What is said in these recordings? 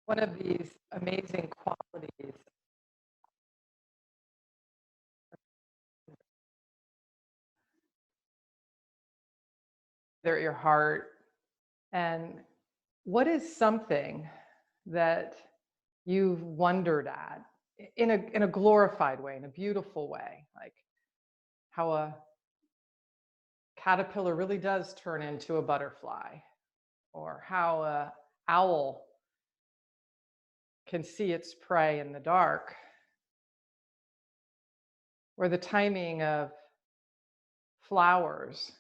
One of these amazing qualities at your heart. And what is something that you've wondered at in a glorified way, in a beautiful way, like how a caterpillar really does turn into a butterfly, or how a owl can see its prey in the dark, or the timing of flowers.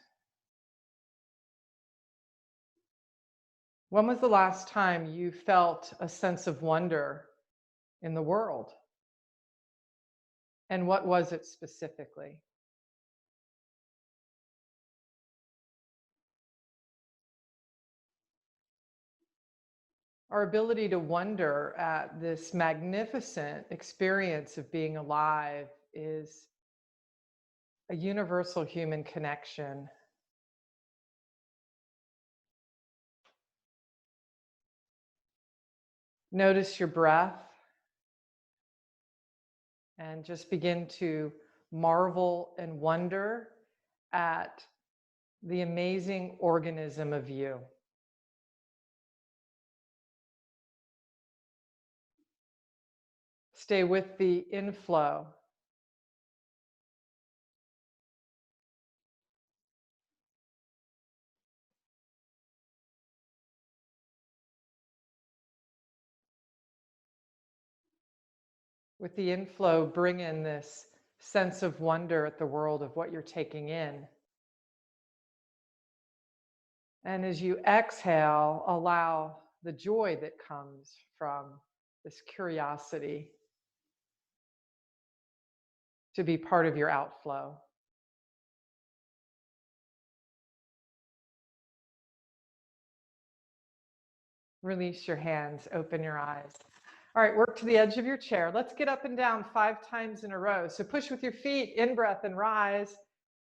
When was the last time you felt a sense of wonder in the world? And what was it specifically? Our ability to wonder at this magnificent experience of being alive is a universal human connection. Notice your breath and just begin to marvel and wonder at the amazing organism of you. Stay with the inflow. With the inflow, bring in this sense of wonder at the world of what you're taking in. And as you exhale, allow the joy that comes from this curiosity to be part of your outflow. Release your hands, open your eyes. All right, work to the edge of your chair. Let's get up and down 5 times in a row. So push with your feet, in breath and rise.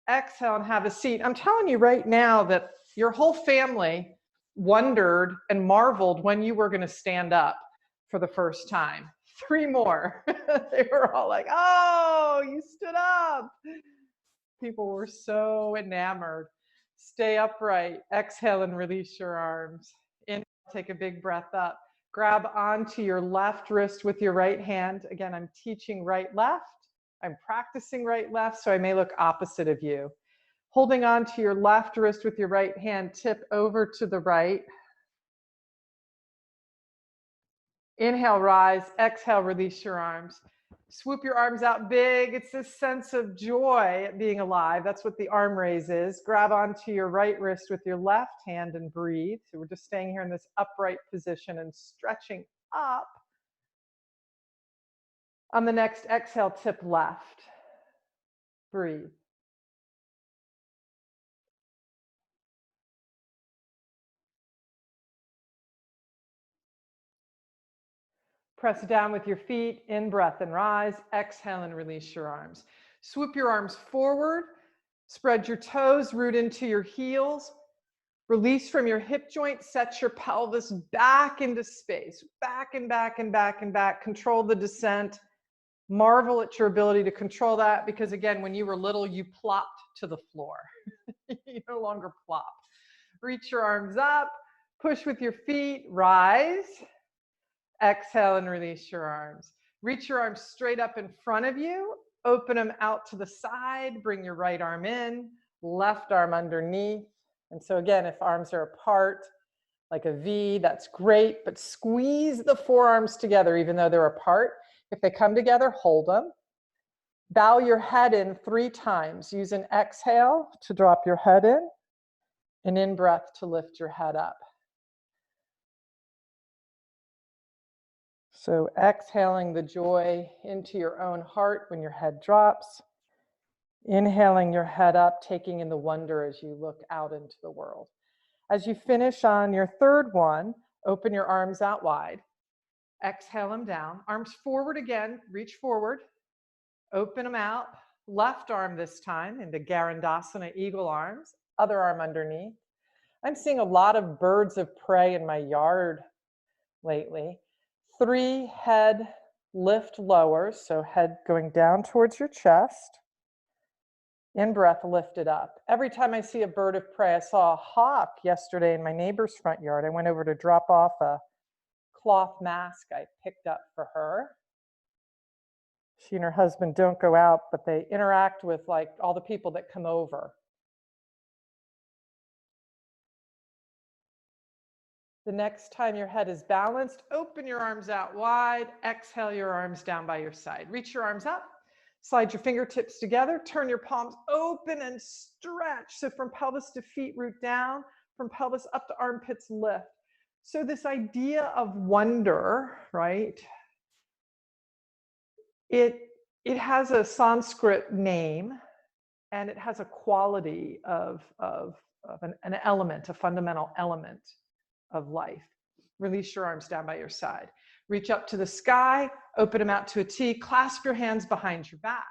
Exhale and have a seat. I'm telling you right now that your whole family wondered and marveled when you were going to stand up for the first time. 3 more. They were all like, oh, you stood up. People were so enamored. Stay upright. Exhale and release your arms. Inhale, take a big breath up. Grab onto your left wrist with your right hand. Again, I'm teaching right, left. I'm practicing right, left, so I may look opposite of you. Holding on to your left wrist with your right hand, tip over to the right. Inhale, rise. Exhale, release your arms. Swoop your arms out big. It's this sense of joy at being alive. That's what the arm raise is. Grab onto your right wrist with your left hand and breathe. So we're just staying here in this upright position and stretching up. On the next exhale, tip left. Breathe. Press down with your feet, in breath and rise. Exhale and release your arms. Swoop your arms forward. Spread your toes, root into your heels. Release from your hip joint, set your pelvis back into space. Back and back and back and back. Control the descent. Marvel at your ability to control that because, again, when you were little, you plopped to the floor. You no longer plop. Reach your arms up. Push with your feet. Rise. Exhale and release your arms. Reach your arms straight up in front of you. Open them out to the side. Bring your right arm in, left arm underneath. And so again, if arms are apart, like a V, that's great, but squeeze the forearms together even though they're apart. If they come together, hold them. Bow your head in 3 times. Use an exhale to drop your head in, and in breath to lift your head up. So exhaling the joy into your own heart when your head drops. Inhaling your head up, taking in the wonder as you look out into the world. As you finish on your 3rd one, open your arms out wide. Exhale them down. Arms forward again, reach forward. Open them out. Left arm this time into Garandasana, eagle arms. Other arm underneath. I'm seeing a lot of birds of prey in my yard lately. 3 head lift lowers, so head going down towards your chest. In breath, lift it up. Every time I see a bird of prey, I saw a hawk yesterday in my neighbor's front yard. I went over to drop off a cloth mask I picked up for her. She and her husband don't go out, but they interact with like all the people that come over. The next time your head is balanced, open your arms out wide, exhale your arms down by your side. Reach your arms up, slide your fingertips together, turn your palms open and stretch. So from pelvis to feet, root down, from pelvis up to armpits, lift. So this idea of wonder, right? It has a Sanskrit name, and it has a quality of an element, a fundamental element of life. Release your arms down by your side. Reach up to the sky, open them out to a T, clasp your hands behind your back,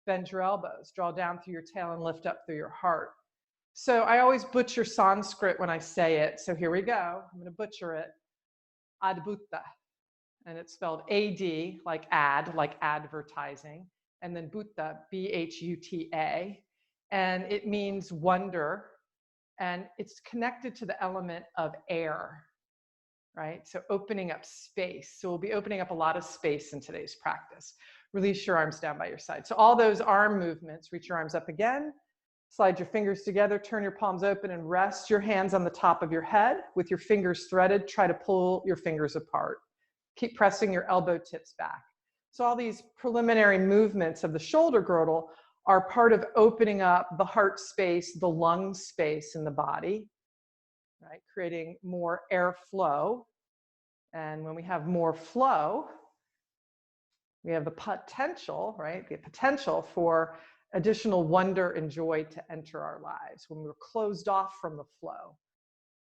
bend your elbows, draw down through your tail and lift up through your heart. So I always butcher Sanskrit when I say it, so here we go. I'm gonna butcher it. Adbhuta, and it's spelled A-D, like ad, like advertising, and then Bhuta, B-H-U-T-A, and it means wonder, and it's connected to the element of air, right? So opening up space. So we'll be opening up a lot of space in today's practice. Release your arms down by your side. So all those arm movements, reach your arms up again, slide your fingers together, turn your palms open and rest your hands on the top of your head. With your fingers threaded, try to pull your fingers apart. Keep pressing your elbow tips back. So all these preliminary movements of the shoulder girdle are part of opening up the heart space, the lung space in the body, right? Creating more airflow. And when we have more flow, we have the potential, right? The potential for additional wonder and joy to enter our lives when we're closed off from the flow.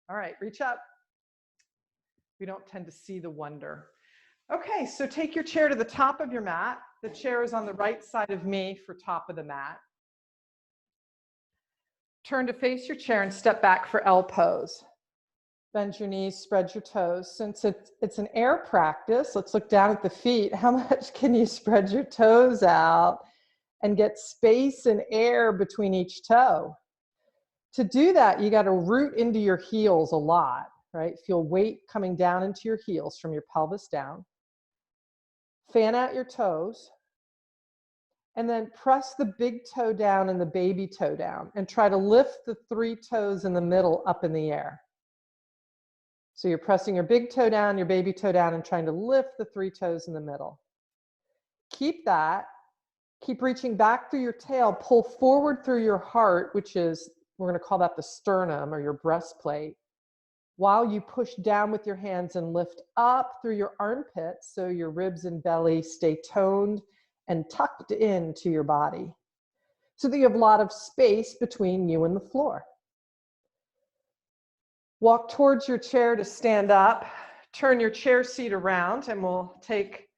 All right, reach up. We don't tend to see the wonder. Okay, so take your chair to the top of your mat. The chair is on the right side of me for top of the mat. Turn to face your chair and step back for L pose. Bend your knees, spread your toes. Since it's an air practice, let's look down at the feet. How much can you spread your toes out and get space and air between each toe? To do that, you got to root into your heels a lot, right? Feel weight coming down into your heels from your pelvis down. Fan out your toes. And then press the big toe down and the baby toe down and try to lift the 3 toes in the middle up in the air. So you're pressing your big toe down, your baby toe down, and trying to lift the 3 toes in the middle. Keep that. Keep reaching back through your tail. Pull forward through your heart, which is, we're going to call that the sternum or your breastplate, while you push down with your hands and lift up through your armpits so your ribs and belly stay toned and tucked into your body so that you have a lot of space between you and the floor. Walk towards your chair to stand up. Turn your chair seat around and we'll take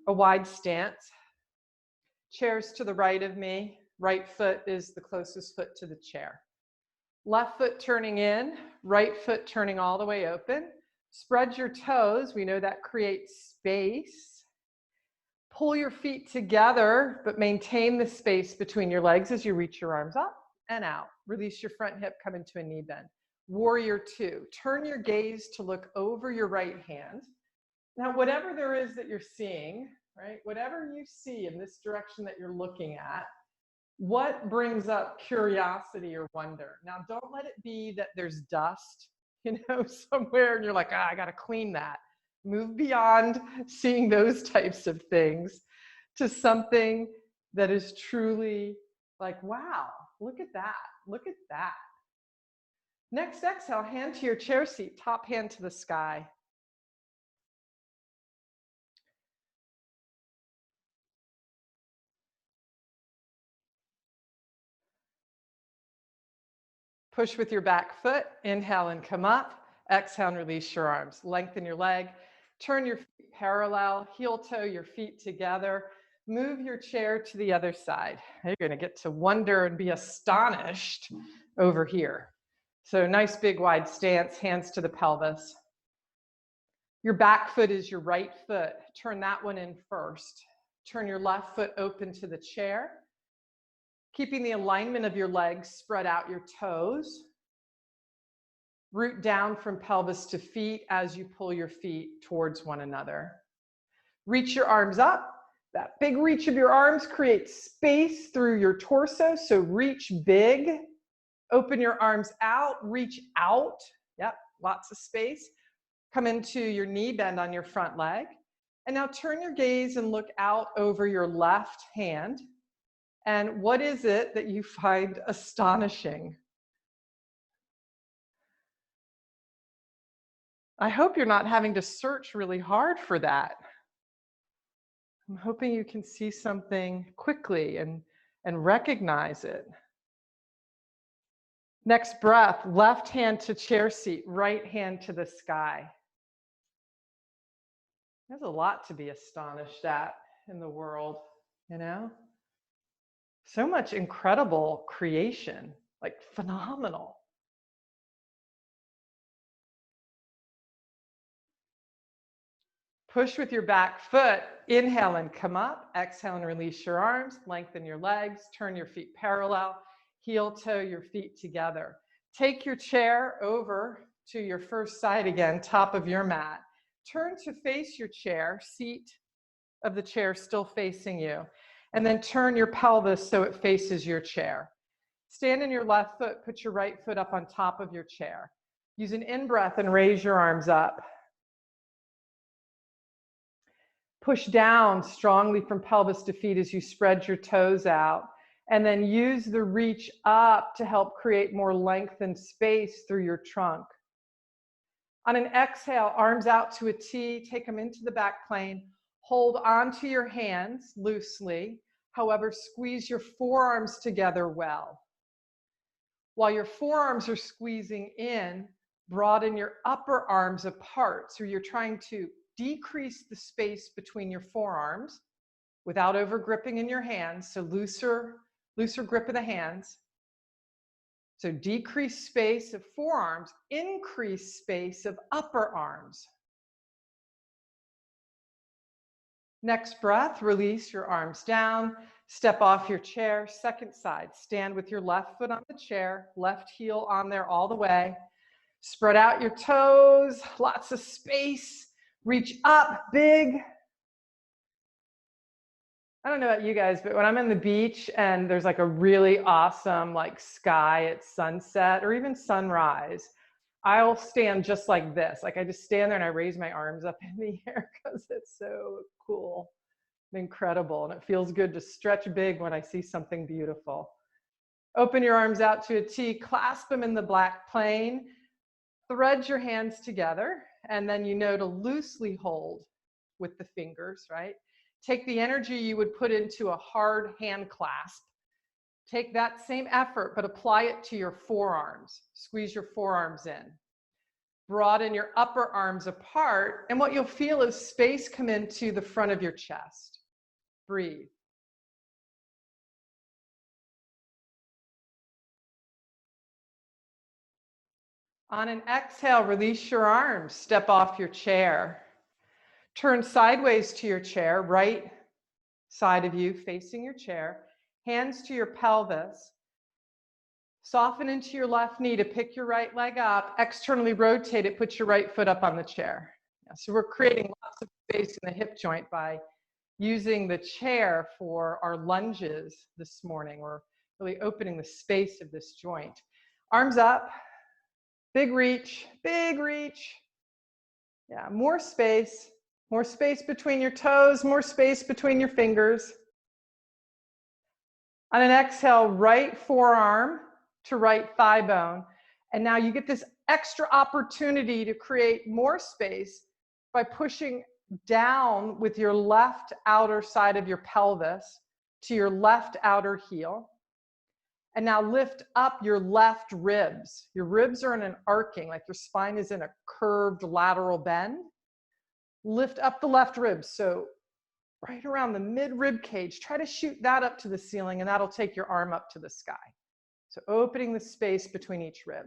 a wide stance. Chair's to the right of me. Right foot is the closest foot to the chair. Left foot turning in, right foot turning all the way open. Spread your toes. We know that creates space. Pull your feet together, but maintain the space between your legs as you reach your arms up and out. Release your front hip, come into a knee bend. Warrior 2. Turn your gaze to look over your right hand. Now, whatever there is that you're seeing, right? Whatever you see in this direction that you're looking at, what brings up curiosity or wonder? Now, don't let it be that there's dust, somewhere and you're like, I got to clean that. Move beyond seeing those types of things to something that is truly like, wow, look at that. Look at that. Next exhale, hand to your chair seat, top hand to the sky. Push with your back foot, inhale and come up, exhale and release your arms. Lengthen your leg, turn your feet parallel, heel toe your feet together, move your chair to the other side. You're gonna get to wonder and be astonished over here. So nice big wide stance, hands to the pelvis. Your back foot is your right foot. Turn that one in first. Turn your left foot open to the chair. Keeping the alignment of your legs, spread out your toes. Root down from pelvis to feet as you pull your feet towards one another. Reach your arms up. That big reach of your arms creates space through your torso, so reach big. Open your arms out, reach out. Yep, lots of space. Come into your knee bend on your front leg. And now turn your gaze and look out over your left hand. And what is it that you find astonishing? I hope you're not having to search really hard for that. I'm hoping you can see something quickly and recognize it. Next breath, left hand to chair seat, right hand to the sky. There's a lot to be astonished at in the world, you know? So much incredible creation, like phenomenal. Push with your back foot. Inhale and come up. Exhale and release your arms. Lengthen your legs. Turn your feet parallel. Heel toe your feet together. Take your chair over to your first side again, top of your mat. Turn to face your chair, seat of the chair still facing you. And then turn your pelvis so it faces your chair. Stand in your left foot. Put your right foot up on top of your chair. Use an in-breath and raise your arms up. Push down strongly from pelvis to feet as you spread your toes out. And then use the reach up to help create more length and space through your trunk. On an exhale, arms out to a T, take them into the back plane. Hold onto your hands loosely. However, squeeze your forearms together well. While your forearms are squeezing in, broaden your upper arms apart. So you're trying to decrease the space between your forearms without over gripping in your hands. So looser grip of the hands. So decrease space of forearms, increase space of upper arms. Next breath, release your arms down, step off your chair, second side. Stand with your left foot on the chair, left heel on there all the way. Spread out your toes, lots of space. Reach up big. I don't know about you guys, but when I'm in the beach and there's like a really awesome like sky at sunset or even sunrise, I'll stand just like this. Like I just stand there and I raise my arms up in the air because it's so cool and incredible. And it feels good to stretch big when I see something beautiful. Open your arms out to a T, clasp them in the black plane, thread your hands together, and then you know to loosely hold with the fingers, right? Take the energy you would put into a hard hand clasp. Take that same effort, but apply it to your forearms. Squeeze your forearms in. Broaden your upper arms apart, and what you'll feel is space come into the front of your chest. Breathe. On an exhale, release your arms. Step off your chair. Turn sideways to your chair, right side of you facing your chair. Hands to your pelvis. Soften into your left knee to pick your right leg up. Externally rotate it. Put your right foot up on the chair. Yeah, so we're creating lots of space in the hip joint by using the chair for our lunges this morning. We're really opening the space of this joint. Arms up. Big reach. Big reach. Yeah, more space. More space between your toes. More space between your fingers. On an exhale, right forearm to right thigh bone. And now you get this extra opportunity to create more space by pushing down with your left outer side of your pelvis to your left outer heel. And now lift up your left ribs. Your ribs are in an arcing, like your spine is in a curved lateral bend. Lift up the left ribs. So right around the mid-rib cage, try to shoot that up to the ceiling, and that'll take your arm up to the sky. So opening the space between each rib.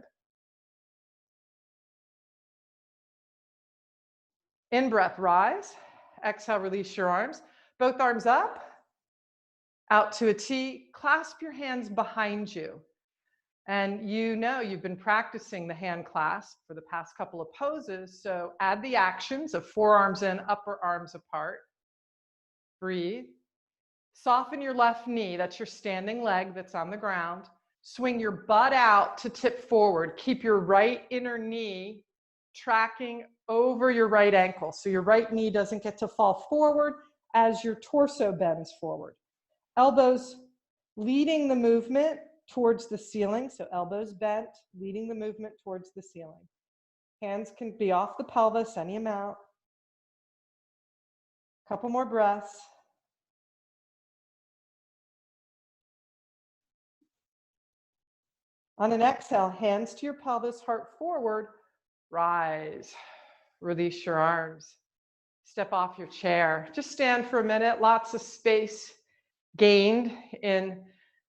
In breath, rise. Exhale, release your arms. Both arms up, out to a T. Clasp your hands behind you. And you know you've been practicing the hand clasp for the past couple of poses, so add the actions of forearms in, upper arms apart. Breathe. Soften your left knee, that's your standing leg that's on the ground. Swing your butt out to tip forward. Keep your right inner knee tracking over your right ankle, so your right knee doesn't get to fall forward as your torso bends forward. Elbows leading the movement towards the ceiling, so elbows bent, leading the movement towards the ceiling. Hands can be off the pelvis, any amount. Couple more breaths. On an exhale, hands to your pelvis, heart forward, rise. Release your arms. Step off your chair. Just stand for a minute. Lots of space gained in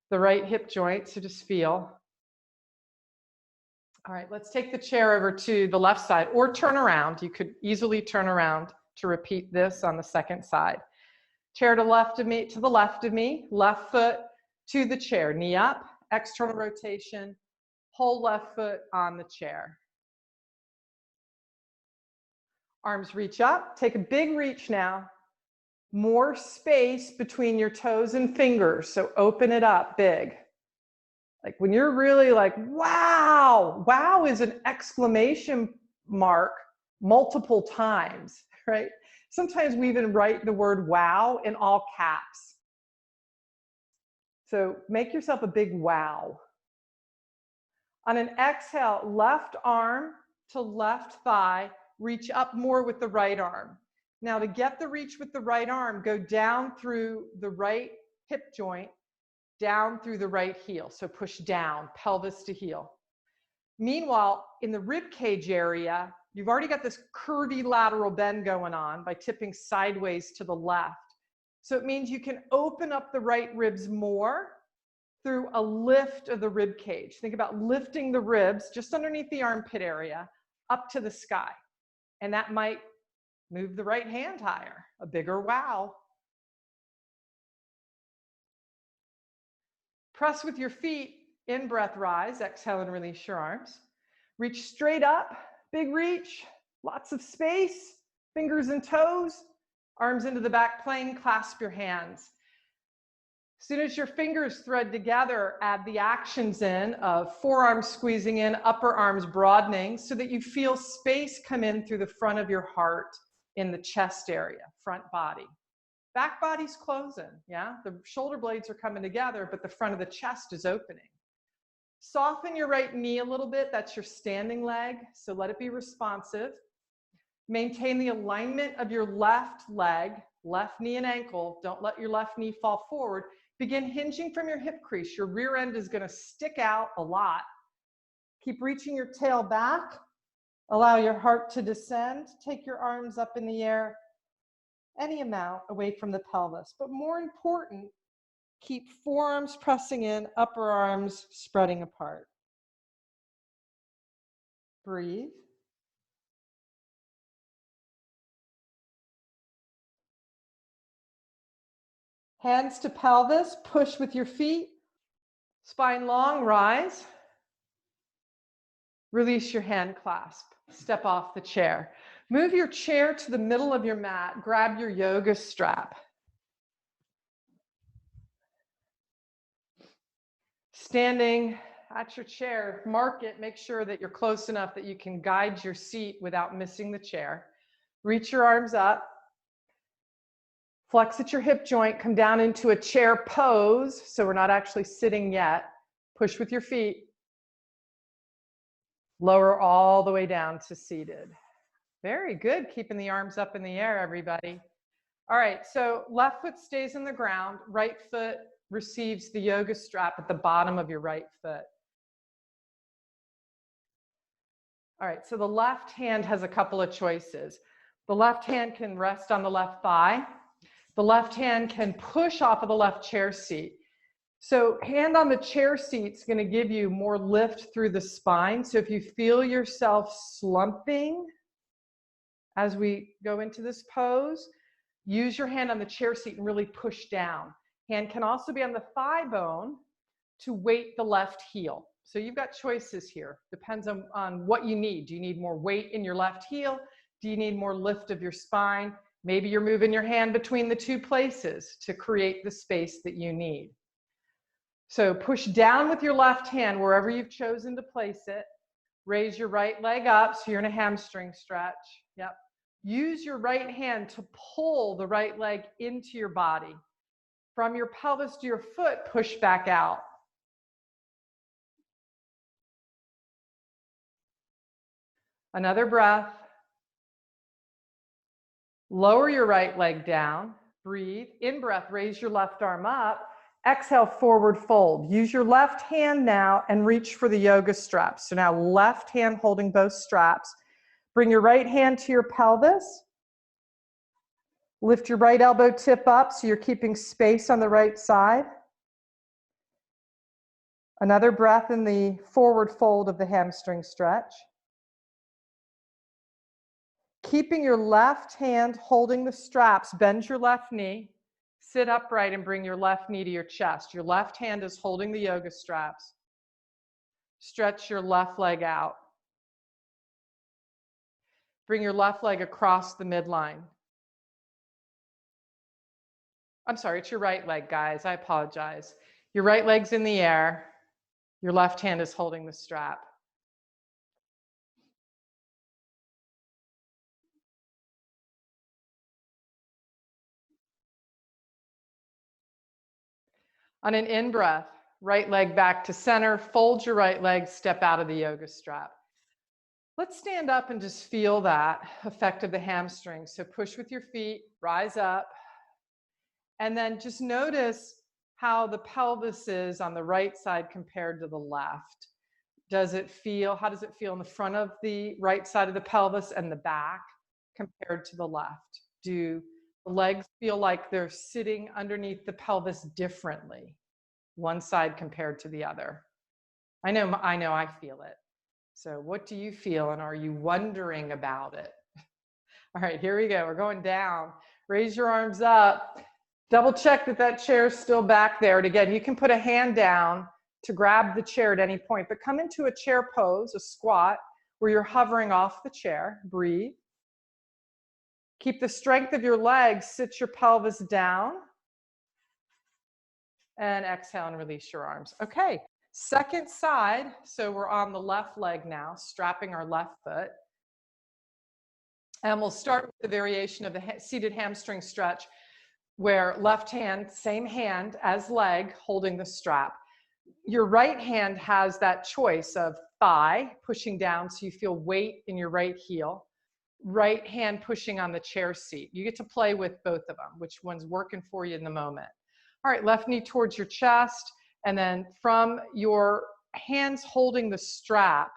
the right hip joint, so just feel. All right, let's take the chair over to the left side or turn around. You could easily turn around to repeat this on the second side. Chair to the left of me, left foot to the chair, knee up, external rotation, whole left foot on the chair. Arms reach up, take a big reach now. More space between your toes and fingers, so open it up big. Like when you're really like, wow, wow is an exclamation mark multiple times, right? Sometimes we even write the word wow in all caps. So make yourself a big wow. On an exhale, left arm to left thigh, reach up more with the right arm. Now to get the reach with the right arm, go down through the right hip joint, down through the right heel. So push down, pelvis to heel. Meanwhile, in the rib cage area, you've already got this curvy lateral bend going on by tipping sideways to the left. So it means you can open up the right ribs more through a lift of the rib cage. Think about lifting the ribs just underneath the armpit area up to the sky. And that might move the right hand higher, a bigger wow. Press with your feet, in breath, rise, exhale and release your arms. Reach straight up, big reach, lots of space, fingers and toes, arms into the back plane, clasp your hands. As soon as your fingers thread together, add the actions in of forearms squeezing in, upper arms broadening so that you feel space come in through the front of your heart in the chest area, front body. Back body's closing, yeah? The shoulder blades are coming together, but the front of the chest is opening. Soften your right knee a little bit. That's your standing leg, so let it be responsive. Maintain the alignment of your left leg, left knee and ankle. Don't let your left knee fall forward. Begin hinging from your hip crease. Your rear end is going to stick out a lot. Keep reaching your tail back. Allow your heart to descend. Take your arms up in the air, any amount away from the pelvis. But more important, keep forearms pressing in, upper arms spreading apart. Breathe. Hands to pelvis, push with your feet. Spine long, rise. Release your hand clasp. Step off the chair. Move your chair to the middle of your mat. Grab your yoga strap. Standing at your chair, mark it. Make sure that you're close enough that you can guide your seat without missing the chair. Reach your arms up. Flex at your hip joint. Come down into a chair pose. So we're not actually sitting yet. Push with your feet. Lower all the way down to seated. Very good. Keeping the arms up in the air, everybody. All right, so left foot stays on the ground. Right foot receives the yoga strap at the bottom of your right foot. All right, so the left hand has a couple of choices. The left hand can rest on the left thigh. The left hand can push off of the left chair seat. So hand on the chair seat is going to give you more lift through the spine. So if you feel yourself slumping As we go into this pose, use your hand on the chair seat and really push down. Hand can also be on the thigh bone to weight the left heel. So you've got choices here. Depends on what you need. Do you need more weight in your left heel? Do you need more lift of your spine? Maybe you're moving your hand between the two places to create the space that you need. So push down with your left hand wherever you've chosen to place it. Raise your right leg up so you're in a hamstring stretch. Yep. Use your right hand to pull the right leg into your body. From your pelvis to your foot, push back out. Another breath. Lower your right leg down. Breathe. In breath, raise your left arm up. Exhale, forward fold. Use your left hand now and reach for the yoga straps. So now left hand holding both straps. Bring your right hand to your pelvis. Lift your right elbow tip up so you're keeping space on the right side. Another breath in the forward fold of the hamstring stretch. Keeping your left hand holding the straps, bend your left knee. Sit upright and bring your left knee to your chest. Your left hand is holding the yoga straps. Stretch your left leg out. Bring your left leg across the midline. I'm sorry, it's your right leg, guys. I apologize. Your right leg's in the air. Your left hand is holding the strap. On an in-breath, right leg back to center, fold your right leg, step out of the yoga strap. Let's stand up and just feel that effect of the hamstrings. So push with your feet, rise up, and then just notice how the pelvis is on the right side compared to the left. How does it feel in the front of the right side of the pelvis and the back compared to the left? Do the legs feel like they're sitting underneath the pelvis differently, one side compared to the other? I know I feel it. So what do you feel, and are you wondering about it? All right, here we go. We're going down. Raise your arms up. Double check that chair's still back there. And again, you can put a hand down to grab the chair at any point, but come into a chair pose, a squat, where you're hovering off the chair. Breathe. Keep the strength of your legs, sit your pelvis down. And exhale and release your arms. Okay, second side. So we're on the left leg now, strapping our left foot. And we'll start with the variation of the seated hamstring stretch, where left hand, same hand as leg, holding the strap. Your right hand has that choice of thigh pushing down so you feel weight in your right heel. Right hand pushing on the chair seat. You get to play with both of them, which one's working for you in the moment. All right, left knee towards your chest, and then from your hands holding the strap,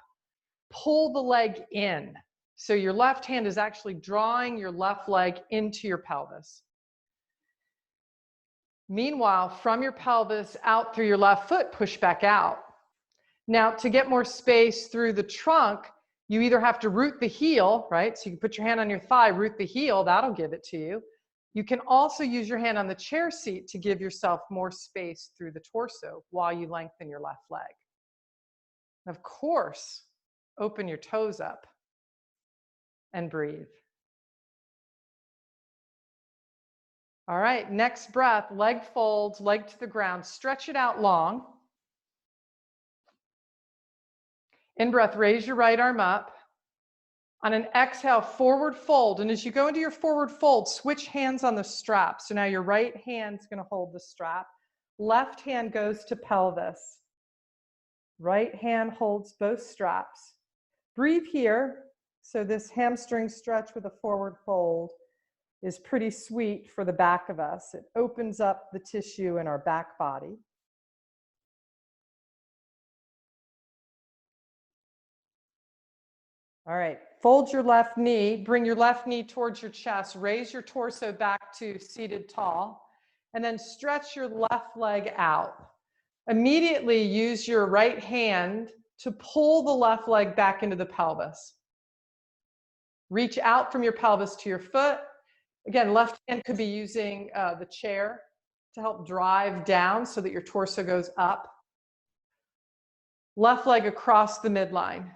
pull the leg in. So your left hand is actually drawing your left leg into your pelvis. Meanwhile, from your pelvis out through your left foot, push back out. Now, to get more space through the trunk, you either have to root the heel, right? So you can put your hand on your thigh, root the heel, that'll give it to you. You can also use your hand on the chair seat to give yourself more space through the torso while you lengthen your left leg. Of course, open your toes up and breathe. All right, next breath, leg folds, leg to the ground, stretch it out long. In breath, raise your right arm up. On an exhale, forward fold. And as you go into your forward fold, switch hands on the strap. So now your right hand's going to hold the strap. Left hand goes to pelvis. Right hand holds both straps. Breathe here. So this hamstring stretch with a forward fold is pretty sweet for the back of us. It opens up the tissue in our back body. All right, fold your left knee, bring your left knee towards your chest, raise your torso back to seated tall, and then stretch your left leg out. Immediately use your right hand to pull the left leg back into the pelvis. Reach out from your pelvis to your foot. Again, left hand could be using the chair to help drive down so that your torso goes up. Left leg across the midline.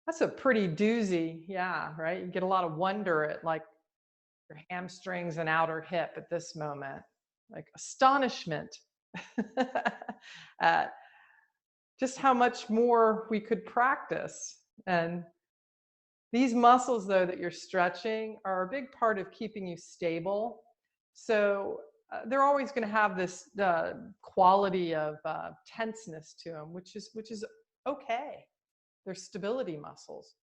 That's a pretty doozy, yeah, right? You get a lot of wonder at like your hamstrings and outer hip at this moment, like astonishment at just how much more we could practice. And these muscles, though, that you're stretching are a big part of keeping you stable. So they're always going to have this quality of tenseness to them, which is okay. They're stability muscles.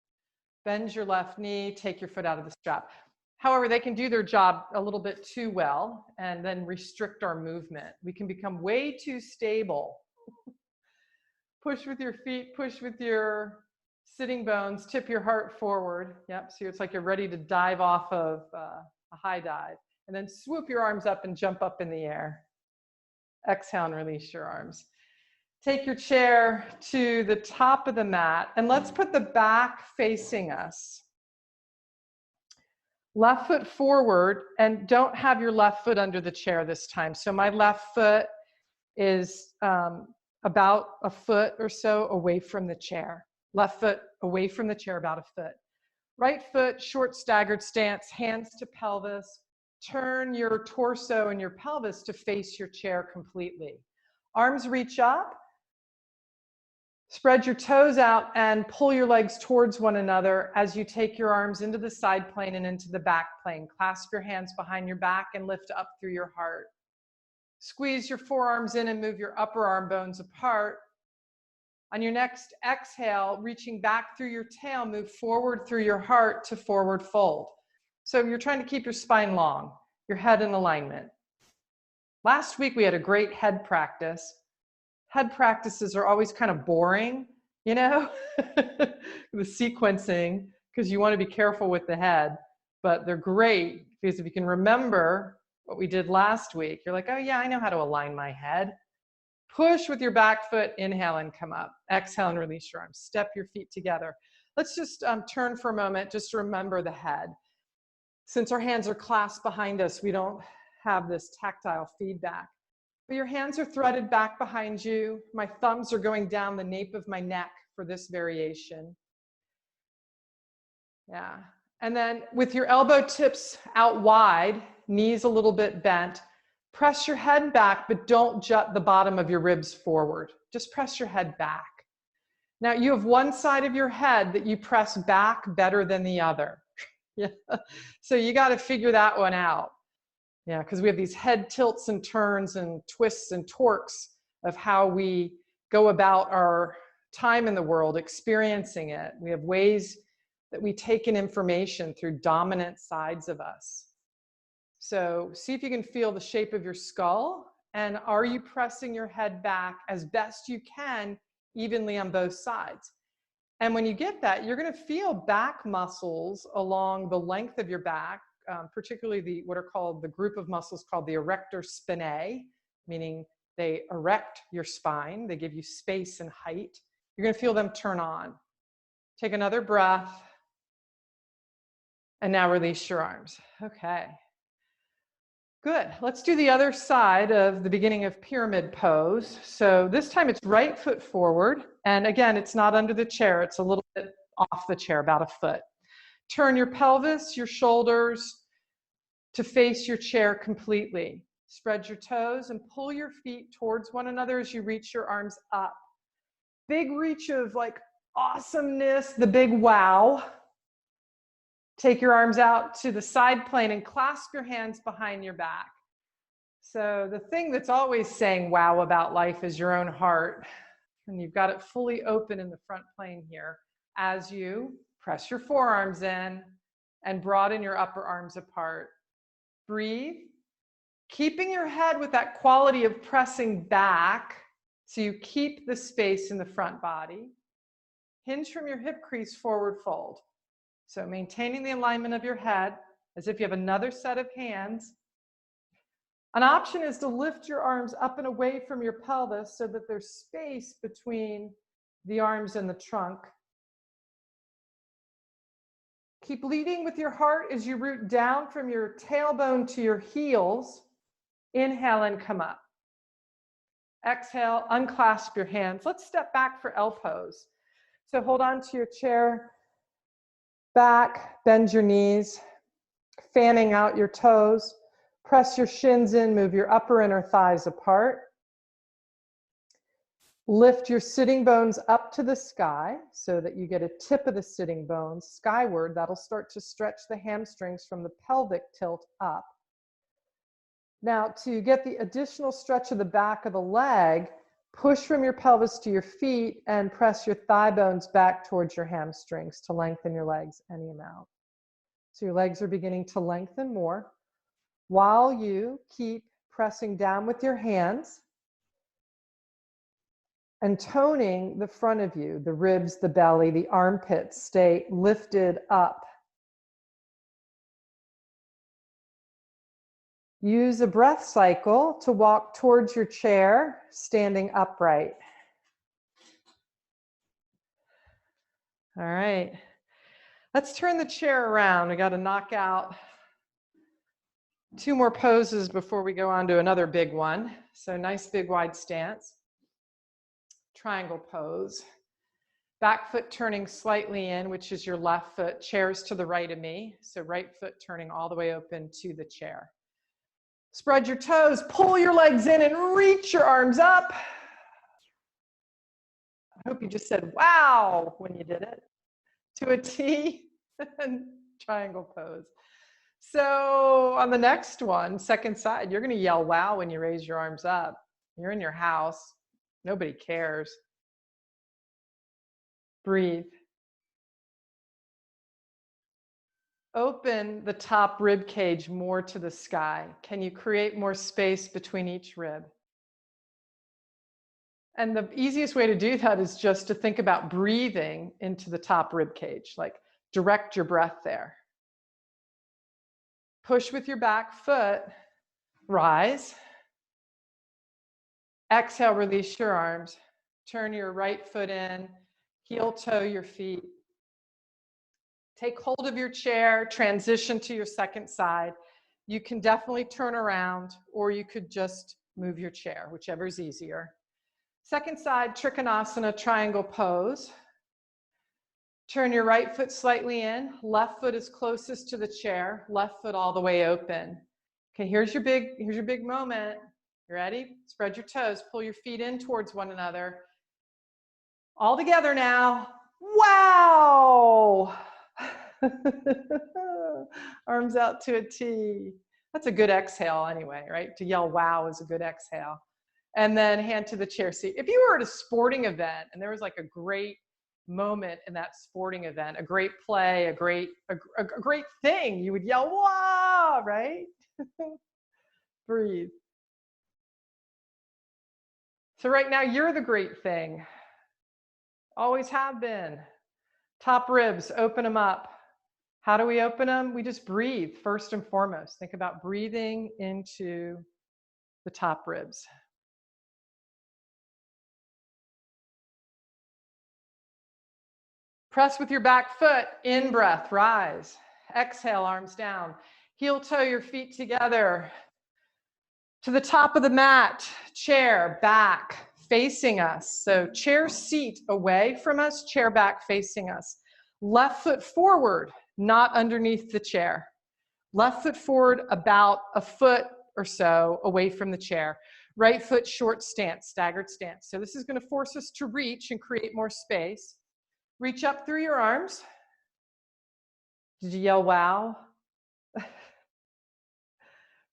Bend your left knee, take your foot out of the strap. However, they can do their job a little bit too well and then restrict our movement. We can become way too stable. Push with your feet, push with your sitting bones, tip your heart forward. Yep, so it's like you're ready to dive off of a high dive. And then swoop your arms up and jump up in the air. Exhale and release your arms. Take your chair to the top of the mat and let's put the back facing us. Left foot forward, and don't have your left foot under the chair this time. So my left foot is about a foot or so away from the chair. Left foot away from the chair, about a foot. Right foot, short staggered stance, hands to pelvis. Turn your torso and your pelvis to face your chair completely. Arms reach up. Spread your toes out and pull your legs towards one another as you take your arms into the side plane and into the back plane. Clasp your hands behind your back and lift up through your heart. Squeeze your forearms in and move your upper arm bones apart. On your next exhale, reaching back through your tail, move forward through your heart to forward fold. So you're trying to keep your spine long, your head in alignment. Last week we had a great head practice. Head practices are always kind of boring, you know, the sequencing, because you want to be careful with the head, but they're great because if you can remember what we did last week, you're like, oh yeah, I know how to align my head. Push with your back foot, inhale and come up. Exhale and release your arms. Step your feet together. Let's just turn for a moment, just to remember the head. Since our hands are clasped behind us, we don't have this tactile feedback. But your hands are threaded back behind you. My thumbs are going down the nape of my neck for this variation. Yeah. And then with your elbow tips out wide, knees a little bit bent, press your head back, but don't jut the bottom of your ribs forward. Just press your head back. Now you have one side of your head that you press back better than the other. Yeah. So you got to figure that one out. Yeah, because we have these head tilts and turns and twists and torques of how we go about our time in the world, experiencing it. We have ways that we take in information through dominant sides of us. So see if you can feel the shape of your skull, and are you pressing your head back as best you can, evenly on both sides? And when you get that, you're going to feel back muscles along the length of your back, particularly what are called the group of muscles called the erector spinae, meaning they erect your spine. They give you space and height. You're going to feel them turn on. Take another breath. And now release your arms. Okay. Good. Let's do the other side of the beginning of pyramid pose. So this time it's right foot forward. And again, it's not under the chair. It's a little bit off the chair, about a foot. Turn your pelvis, your shoulders to face your chair completely. Spread your toes and pull your feet towards one another as you reach your arms up. Big reach of like awesomeness, the big wow. Take your arms out to the side plane and clasp your hands behind your back. So the thing that's always saying wow about life is your own heart. And you've got it fully open in the front plane here as you press your forearms in and broaden your upper arms apart. Breathe, keeping your head with that quality of pressing back so you keep the space in the front body. Hinge from your hip crease, forward fold. So maintaining the alignment of your head as if you have another set of hands. An option is to lift your arms up and away from your pelvis so that there's space between the arms in the trunk. Keep leading with your heart as you root down from your tailbone to your heels. Inhale and come up. Exhale, unclasp your hands. Let's step back for L pose. So hold on to your chair back, bend your knees, fanning out your toes. Press your shins in, move your upper inner thighs apart. Lift your sitting bones up to the sky so that you get a tip of the sitting bones skyward. That'll start to stretch the hamstrings from the pelvic tilt up. Now, to get the additional stretch of the back of the leg, push from your pelvis to your feet and press your thigh bones back towards your hamstrings to lengthen your legs any amount. So your legs are beginning to lengthen more while you keep pressing down with your hands and toning the front of you, the ribs, the belly, the armpits stay lifted up. Use a breath cycle to walk towards your chair, standing upright. All right, let's turn the chair around. We got to knock out 2 more poses before we go on to another big one. So nice big wide stance. Triangle pose. Back foot turning slightly in, which is your left foot. Chair's to the right of me. So right foot turning all the way open to the chair. Spread your toes, pull your legs in and reach your arms up. I hope you just said, wow, when you did it. To a T and triangle pose. So on the next one, second side, you're gonna yell wow when you raise your arms up. You're in your house, nobody cares. Breathe. Open the top rib cage more to the sky. Can you create more space between each rib? And the easiest way to do that is just to think about breathing into the top rib cage, like direct your breath there. Push with your back foot, rise. Exhale, release your arms. Turn your right foot in, heel toe your feet. Take hold of your chair, transition to your second side. You can definitely turn around, or you could just move your chair, whichever is easier. Second side, Trikonasana triangle pose. Turn your right foot slightly in, left foot is closest to the chair, left foot all the way open. Okay, here's your big moment. You ready? Spread your toes, pull your feet in towards one another. All together now. Wow! Arms out to a T. That's a good exhale anyway, right? To yell wow is a good exhale. And then hand to the chair seat. If you were at a sporting event and there was like a great moment in that sporting event, a great play, a great thing, you would yell wow, right? Breathe. So right now you're the great thing. Always have been. Top ribs, open them up. How do we open them? We just breathe first and foremost. Think about breathing into the top ribs. Press with your back foot, in breath, rise. Exhale, arms down. Heel toe your feet together. To the top of the mat, chair back, facing us. So chair seat away from us, chair back facing us. Left foot forward, not underneath the chair. Left foot forward about a foot or so away from the chair. Right foot short stance, staggered stance. So this is going to force us to reach and create more space. Reach up through your arms. Did you yell wow?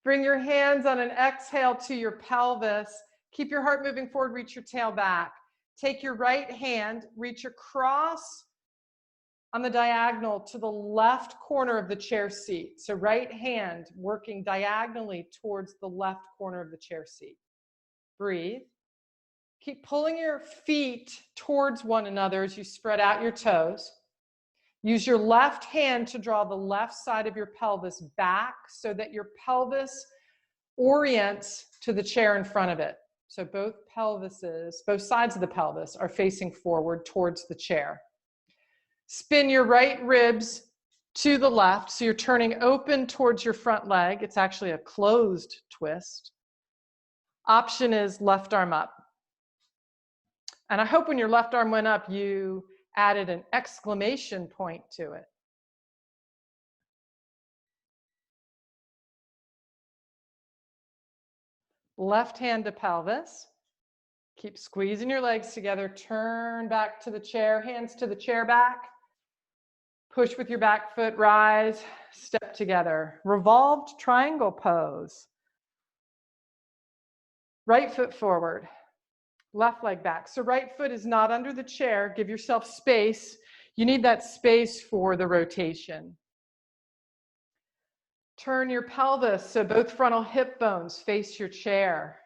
Bring your hands on an exhale to your pelvis. Keep your heart moving forward, reach your tail back. Take your right hand, reach across on the diagonal to the left corner of the chair seat. So right hand working diagonally towards the left corner of the chair seat. Breathe. Keep pulling your feet towards one another as you spread out your toes. Use your left hand to draw the left side of your pelvis back so that your pelvis orients to the chair in front of it. So both pelvises, both sides of the pelvis are facing forward towards the chair. Spin your right ribs to the left. So you're turning open towards your front leg. It's actually a closed twist. Option is left arm up. And I hope when your left arm went up, you added an exclamation point to it. Left hand to pelvis. Keep squeezing your legs together. Turn back to the chair, hands to the chair back. Push with your back foot, rise, step together. Revolved triangle pose. Right foot forward, left leg back. So right foot is not under the chair. Give yourself space. You need that space for the rotation. Turn your pelvis so both frontal hip bones face your chair.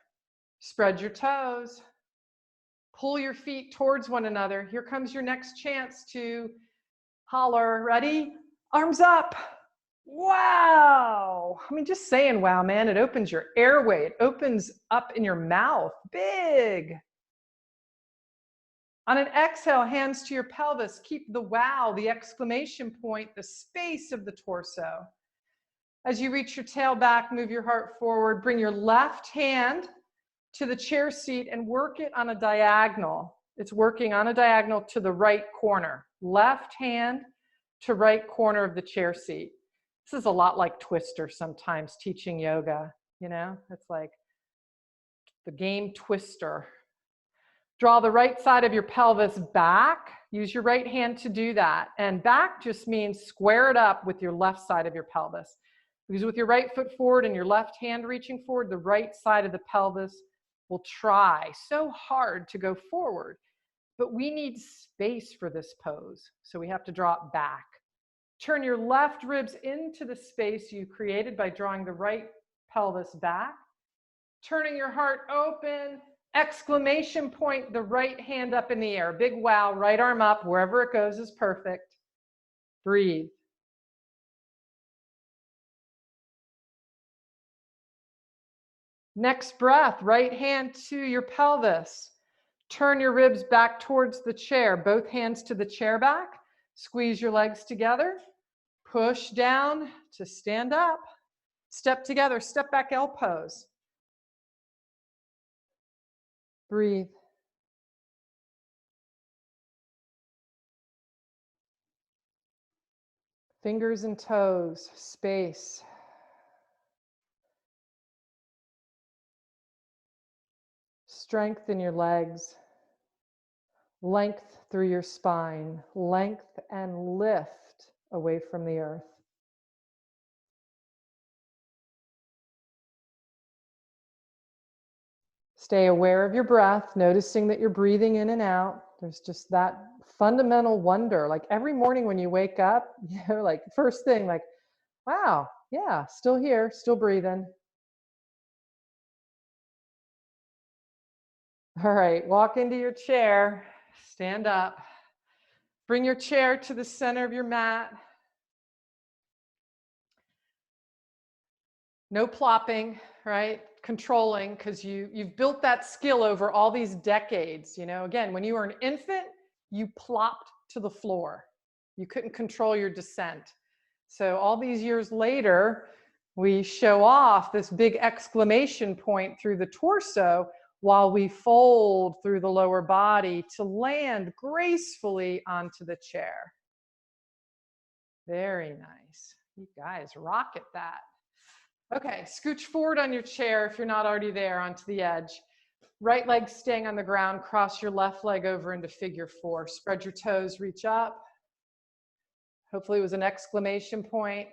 Spread your toes. Pull your feet towards one another. Here comes your next chance to holler. Ready? Arms up. Wow. I mean, just saying wow, man, it opens your airway. It opens up in your mouth. Big. On an exhale, hands to your pelvis. Keep the wow, the exclamation point, the space of the torso. As you reach your tail back, move your heart forward. Bring your left hand to the chair seat and work it on a diagonal. It's working on a diagonal to the right corner. Left hand to right corner of the chair seat. This is a lot like Twister sometimes, teaching yoga, you know? It's like the game Twister. Draw the right side of your pelvis back. Use your right hand to do that. And back just means square it up with your left side of your pelvis. Because with your right foot forward and your left hand reaching forward, the right side of the pelvis will try so hard to go forward. But we need space for this pose, so we have to draw it back. Turn your left ribs into the space you created by drawing the right pelvis back. Turning your heart open, exclamation point, the right hand up in the air. Big wow, right arm up, wherever it goes is perfect. Breathe. Next breath, right hand to your pelvis. Turn your ribs back towards the chair, both hands to the chair back. Squeeze your legs together. Push down to stand up. Step together, step back L pose. Breathe. Fingers and toes, space. Strength in your legs. Length through your spine. Length and lift away from the earth. Stay aware of your breath, noticing that you're breathing in and out. There's just that fundamental wonder. Like every morning when you wake up, you know, like first thing, like, wow, yeah, still here, still breathing. All right, walk into your chair, stand up. Bring your chair to the center of your mat. No plopping, right? Controlling, because you've built that skill over all these decades. You know, again, when you were an infant, you plopped to the floor. You couldn't control your descent. So all these years later, we show off this big exclamation point through the torso while we fold through the lower body to land gracefully onto the chair. Very nice. You guys rock at that. Okay, scooch forward on your chair if you're not already there onto the edge. Right leg staying on the ground, cross your left leg over into figure four. Spread your toes, reach up. Hopefully it was an exclamation point.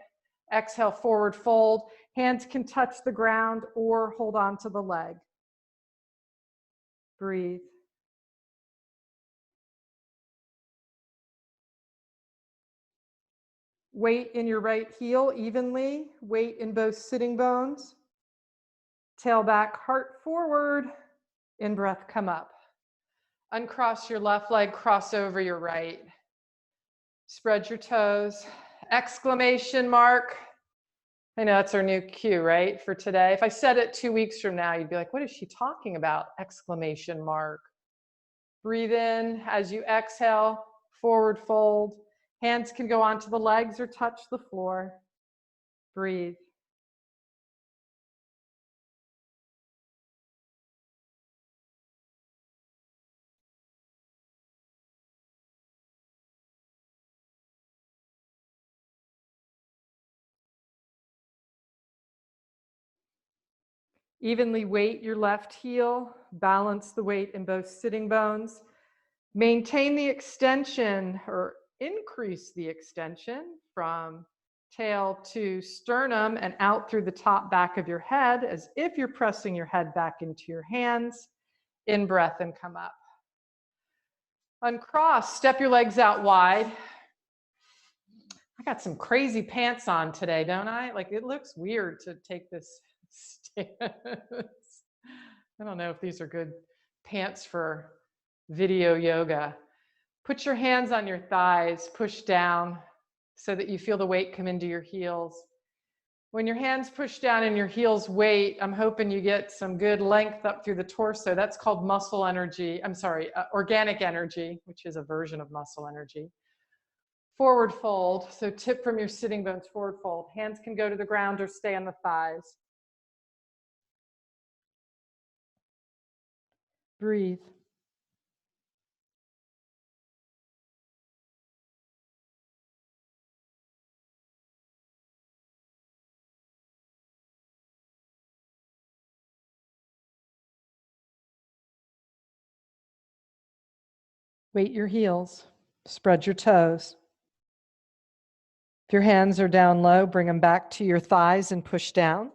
Exhale, forward fold. Hands can touch the ground or hold on to the leg. Breathe. Weight in your right heel evenly. Weight in both sitting bones. Tail back, heart forward. In breath, come up. Uncross your left leg, cross over your right. Spread your toes. Exclamation mark. I know that's our new cue, right, for today. If I said it 2 weeks from now, you'd be like, what is she talking about? Exclamation mark. Breathe in as you exhale, forward fold. Hands can go onto the legs or touch the floor. Breathe. Evenly weight your left heel, balance the weight in both sitting bones. Maintain the extension or increase the extension from tail to sternum and out through the top back of your head as if you're pressing your head back into your hands. In breath and come up. Uncross, step your legs out wide. I got some crazy pants on today, don't I? Like it looks weird to take this stance. I don't know if these are good pants for video yoga. Put your hands on your thighs, push down so that you feel the weight come into your heels. When your hands push down and your heels weight, I'm hoping you get some good length up through the torso. That's called muscle energy. Organic energy, which is a version of muscle energy. Forward fold, so tip from your sitting bones, forward fold. Hands can go to the ground or stay on the thighs. Breathe. Weight your heels, spread your toes. If your hands are down low, bring them back to your thighs and push down.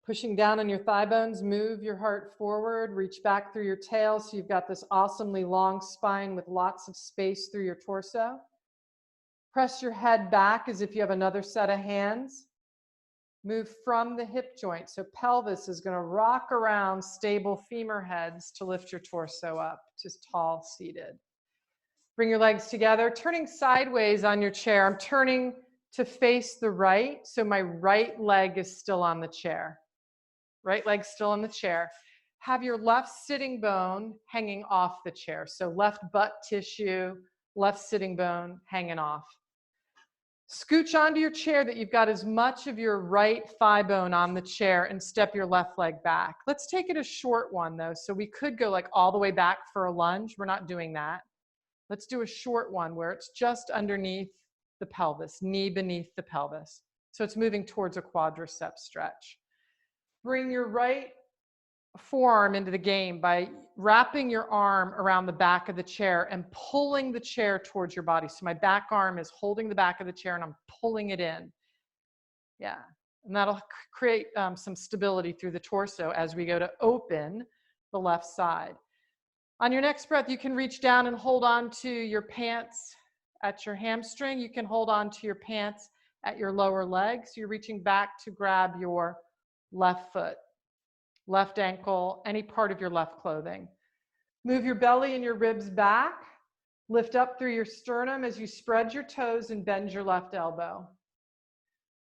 Pushing down on your thigh bones, move your heart forward, reach back through your tail so you've got this awesomely long spine with lots of space through your torso. Press your head back as if you have another set of hands. Move from the hip joint. So pelvis is going to rock around stable femur heads to lift your torso up to tall seated. Bring your legs together, turning sideways on your chair. I'm turning to face the right, so my right leg is still on the chair. Right leg still on the chair. Have your left sitting bone hanging off the chair. So left butt tissue, left sitting bone hanging off. Scooch onto your chair that you've got as much of your right thigh bone on the chair and step your left leg back. Let's take it a short one though. So we could go like all the way back for a lunge. We're not doing that. Let's do a short one where it's just underneath the pelvis, knee beneath the pelvis. So it's moving towards a quadricep stretch. Bring your right forearm into the game by wrapping your arm around the back of the chair and pulling the chair towards your body. So my back arm is holding the back of the chair and I'm pulling it in. Yeah, and that'll create some stability through the torso as we go to open the left side. On your next breath, you can reach down and hold on to your pants at your hamstring. You can hold on to your pants at your lower leg. So you're reaching back to grab your left foot, left ankle, any part of your left clothing. Move your belly and your ribs back. Lift up through your sternum as you spread your toes and bend your left elbow.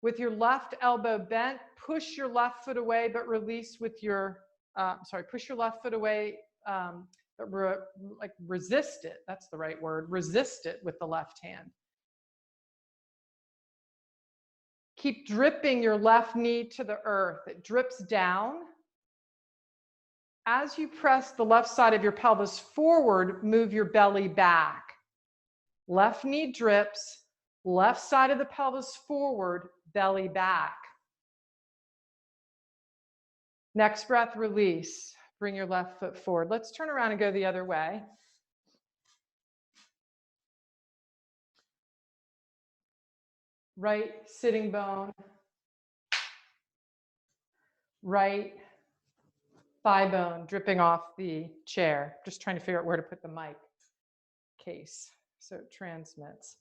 With your left elbow bent, push your left foot away, but release with your, push your left foot away, resist it. That's the right word. Resist it with the left hand. Keep dripping your left knee to the earth. It drips down. As you press the left side of your pelvis forward, move your belly back. Left knee drips, left side of the pelvis forward, belly back. Next breath, release. Bring your left foot forward. Let's turn around and go the other way. Right sitting bone, right thigh bone dripping off the chair. Just trying to figure out where to put the mic case so it transmits.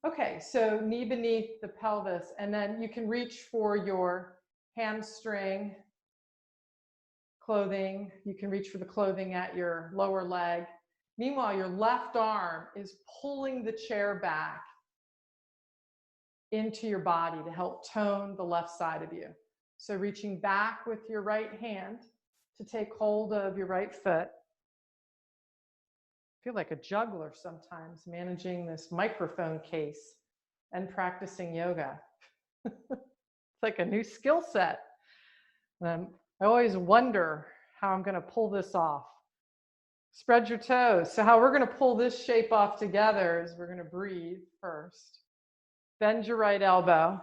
Okay, so knee beneath the pelvis, and then you can reach for your hamstring clothing. You can reach for the clothing at your lower leg. Meanwhile, your left arm is pulling the chair back. into your body to help tone the left side of you. So reaching back with your right hand to take hold of your right foot. I feel like a juggler sometimes managing this microphone case and practicing yoga. It's like a new skill set. I always wonder how I'm going to pull this off. Spread your toes. So how we're going to pull this shape off together is we're going to breathe first. Bend your right elbow.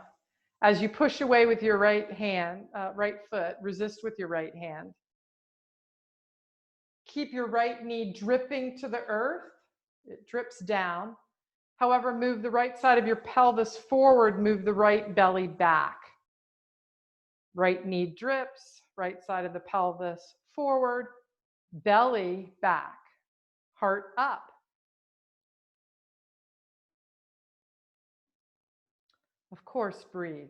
As you push away with your right hand, right foot, resist with your right hand. Keep your right knee dripping to the earth. It drips down. However, move the right side of your pelvis forward, move the right belly back. Right knee drips, right side of the pelvis forward, belly back, heart up. Of course, breathe.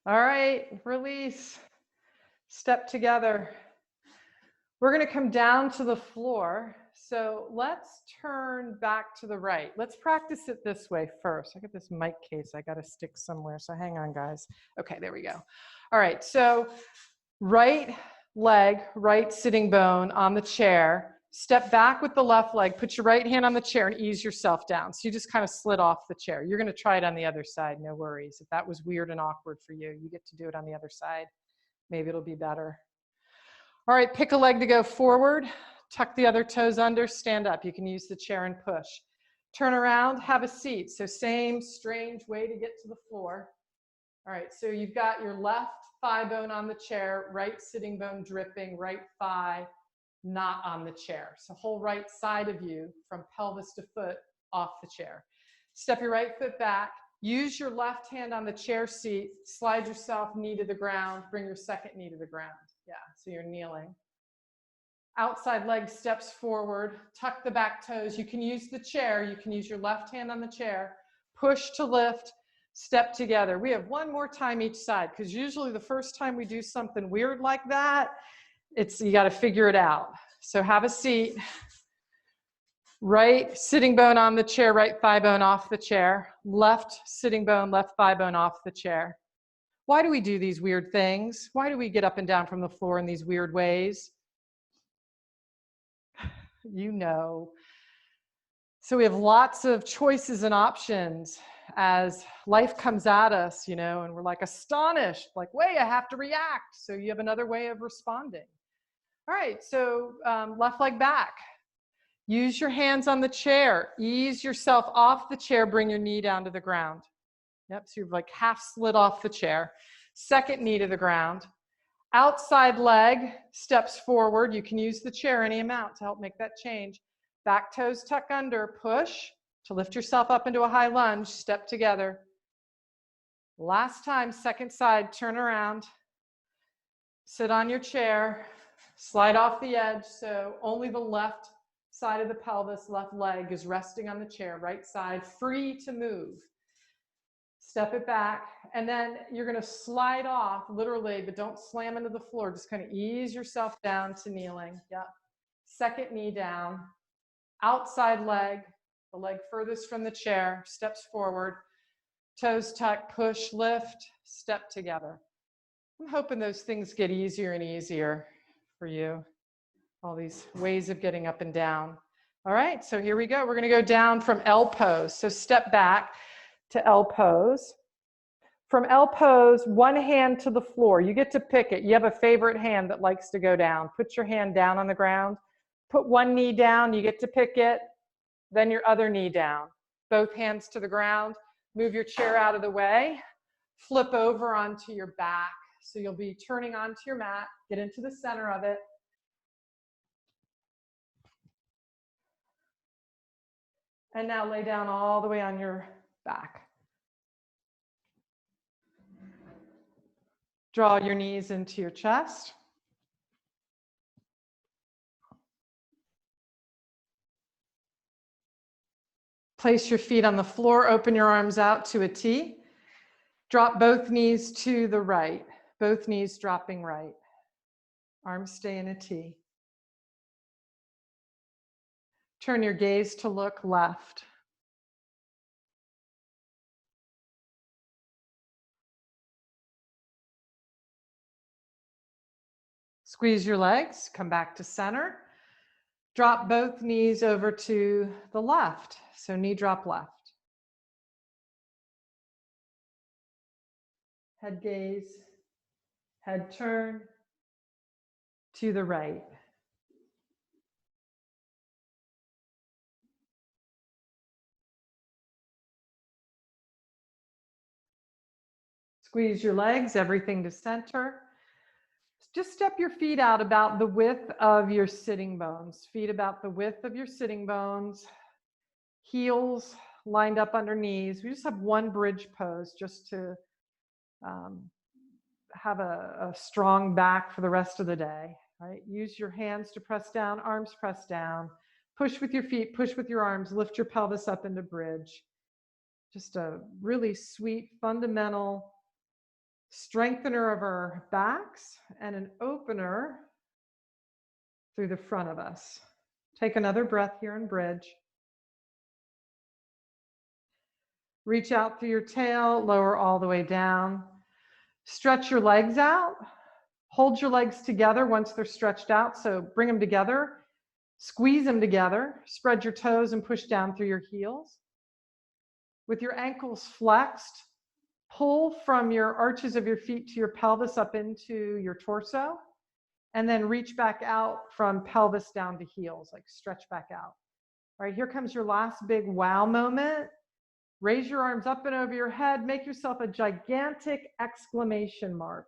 All right, release. Step together. We're going to come down to the floor. So let's turn back to the right. Let's practice it this way first. I got this mic case I got to stick somewhere. So hang on, guys. Okay, there we go. All right, so right leg, right sitting bone on the chair. Step back with the left leg. Put your right hand on the chair and ease yourself down. So you just kind of slid off the chair. You're going to try it on the other side. No worries. If that was weird and awkward for you, you get to do it on the other side. Maybe it'll be better. All right, pick a leg to go forward. Tuck the other toes under. Stand up. You can use the chair and push. Turn around. Have a seat. So same strange way to get to the floor. All right, so you've got your left thigh bone on the chair, right sitting bone dripping, right thigh not on the chair. So whole right side of you from pelvis to foot off the chair. Step your right foot back. Use your left hand on the chair seat. Slide yourself knee to the ground. Bring your second knee to the ground. Yeah, so you're kneeling. Outside leg steps forward. Tuck the back toes. You can use the chair. You can use your left hand on the chair. Push to lift. Step together. We have one more time each side because usually the first time we do something weird like that, you got to figure it out. So have a seat. Right sitting bone on the chair, right thigh bone off the chair. Left sitting bone, left thigh bone off the chair. Why do we do these weird things? Why do we get up and down from the floor in these weird ways? You know. So we have lots of choices and options as life comes at us, and we're like astonished, like, wait, I have to react. So you have another way of responding. All right, so left leg back. Use your hands on the chair. Ease yourself off the chair. Bring your knee down to the ground. Yep, so you're like half slid off the chair. Second knee to the ground. Outside leg steps forward. You can use the chair any amount to help make that change. Back toes tuck under. Push to lift yourself up into a high lunge. Step together. Last time, second side, turn around. Sit on your chair. Slide off the edge. So only the left side of the pelvis, left leg is resting on the chair. Right side, free to move. Step it back, and then you're going to slide off, literally, but don't slam into the floor. Just kind of ease yourself down to kneeling. Yep. Second knee down. Outside leg, the leg furthest from the chair, steps forward. Toes tuck, push, lift, step together. I'm hoping those things get easier and easier for you. All these ways of getting up and down. All right, so here we go. We're going to go down from L pose. So step back to L pose. From L pose, one hand to the floor. You get to pick it. You have a favorite hand that likes to go down. Put your hand down on the ground. Put one knee down. You get to pick it. Then your other knee down. Both hands to the ground. Move your chair out of the way. Flip over onto your back. So you'll be turning onto your mat. Get into the center of it. And now lay down all the way on your back. Draw your knees into your chest. Place your feet on the floor. Open your arms out to a T. Drop both knees to the right. Both knees dropping right. Arms stay in a T. Turn your gaze to look left. Squeeze your legs, come back to center. Drop both knees over to the left. So knee drop left. Head gaze, head turn to the right. Squeeze your legs, everything to center. Just step your feet out about the width of your sitting bones. Feet about the width of your sitting bones. Heels lined up under knees. We just have one bridge pose just to have a strong back for the rest of the day. Right? Use your hands to press down, arms press down. Push with your feet, push with your arms, lift your pelvis up into bridge. Just a really sweet, fundamental strengthener of our backs and an opener through the front of us. Take another breath here in bridge. Reach out through your tail, lower all the way down. Stretch your legs out. Hold your legs together once they're stretched out. So bring them together, squeeze them together, spread your toes and push down through your heels. With your ankles flexed, pull from your arches of your feet to your pelvis up into your torso, and then reach back out from pelvis down to heels, like stretch back out. All right, here comes your last big wow moment. Raise your arms up and over your head. Make yourself a gigantic exclamation mark.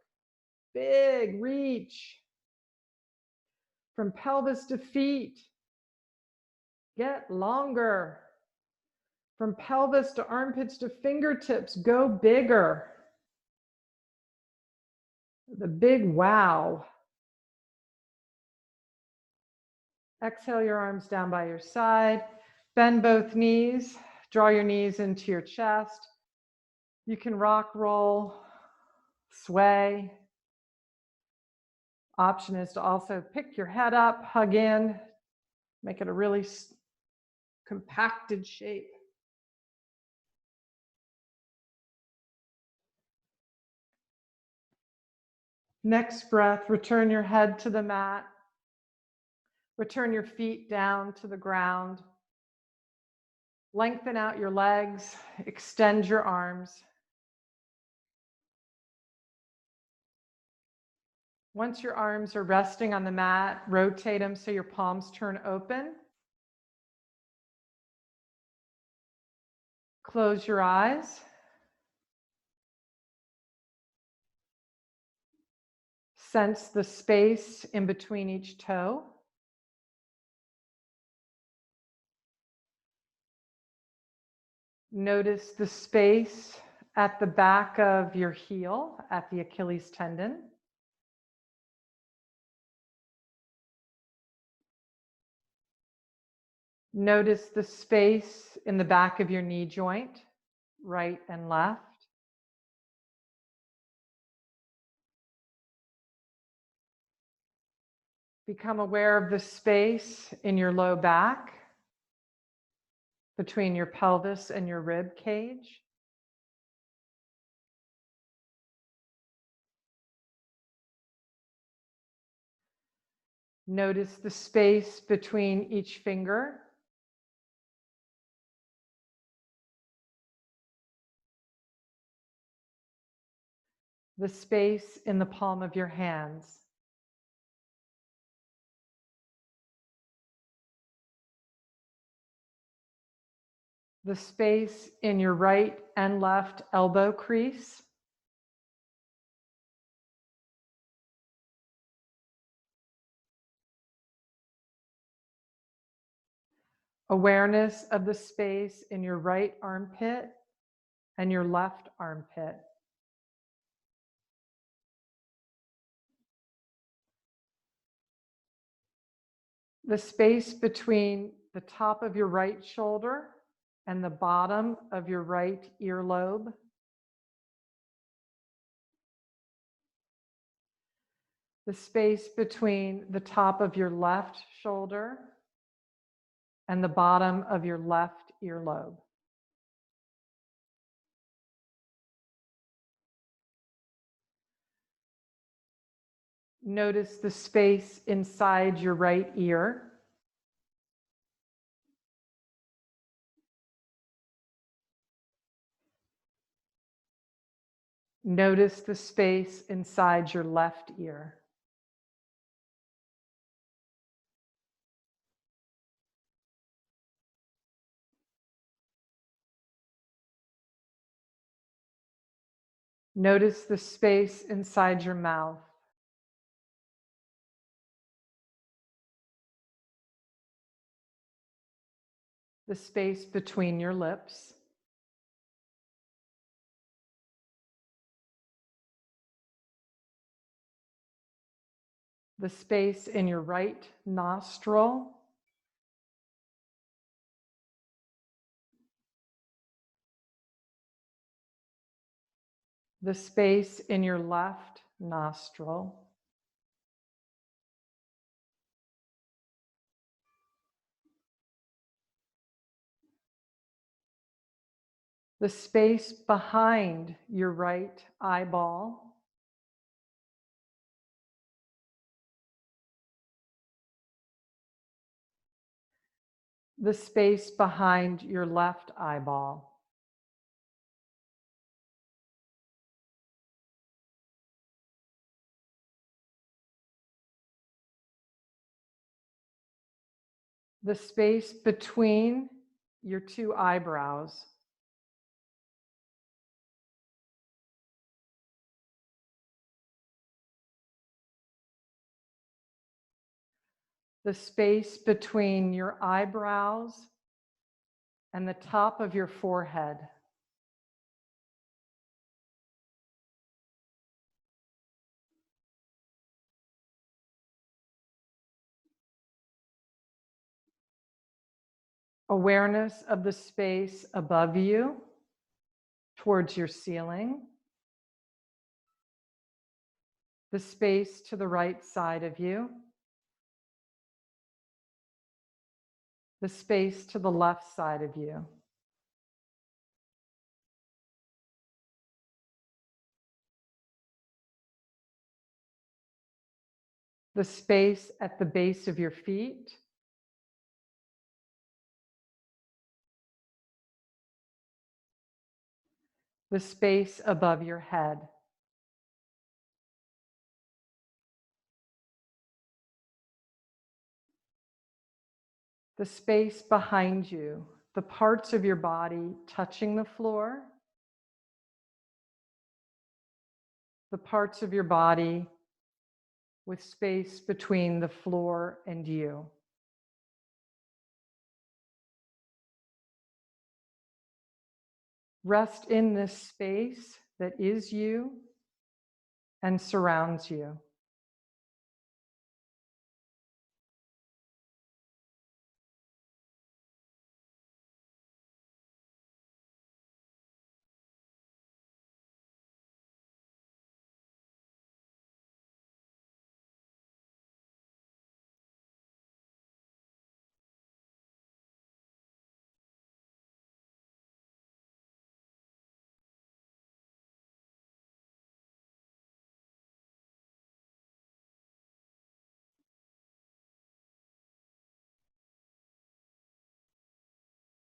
Big reach. From pelvis to feet. Get longer. From pelvis to armpits to fingertips, go bigger. The big wow. Exhale your arms down by your side. Bend both knees. Draw your knees into your chest. You can rock, roll, sway. Option is to also pick your head up, hug in, make it a really compacted shape. Next breath, return your head to the mat. Return your feet down to the ground. Lengthen out your legs, extend your arms. Once your arms are resting on the mat, rotate them so your palms turn open. Close your eyes. Sense the space in between each toe. Notice the space at the back of your heel, at the Achilles tendon. Notice the space in the back of your knee joint, right and left. Become aware of the space in your low back, between your pelvis and your rib cage. Notice the space between each finger. The space in the palm of your hands. The space in your right and left elbow crease. Awareness of the space in your right armpit and your left armpit. The space between the top of your right shoulder and the bottom of your right earlobe. The space between the top of your left shoulder and the bottom of your left earlobe. Notice the space inside your right ear. Notice the space inside your left ear. Notice the space inside your mouth. The space between your lips. The space in your right nostril. The space in your left nostril. The space behind your right eyeball. The space behind your left eyeball. The space between your two eyebrows. The space between your eyebrows and the top of your forehead. Awareness of the space above you towards your ceiling. The space to the right side of you. The space to the left side of you. The space at the base of your feet. The space above your head. The space behind you, the parts of your body touching the floor. The parts of your body with space between the floor and you. Rest in this space that is you and surrounds you.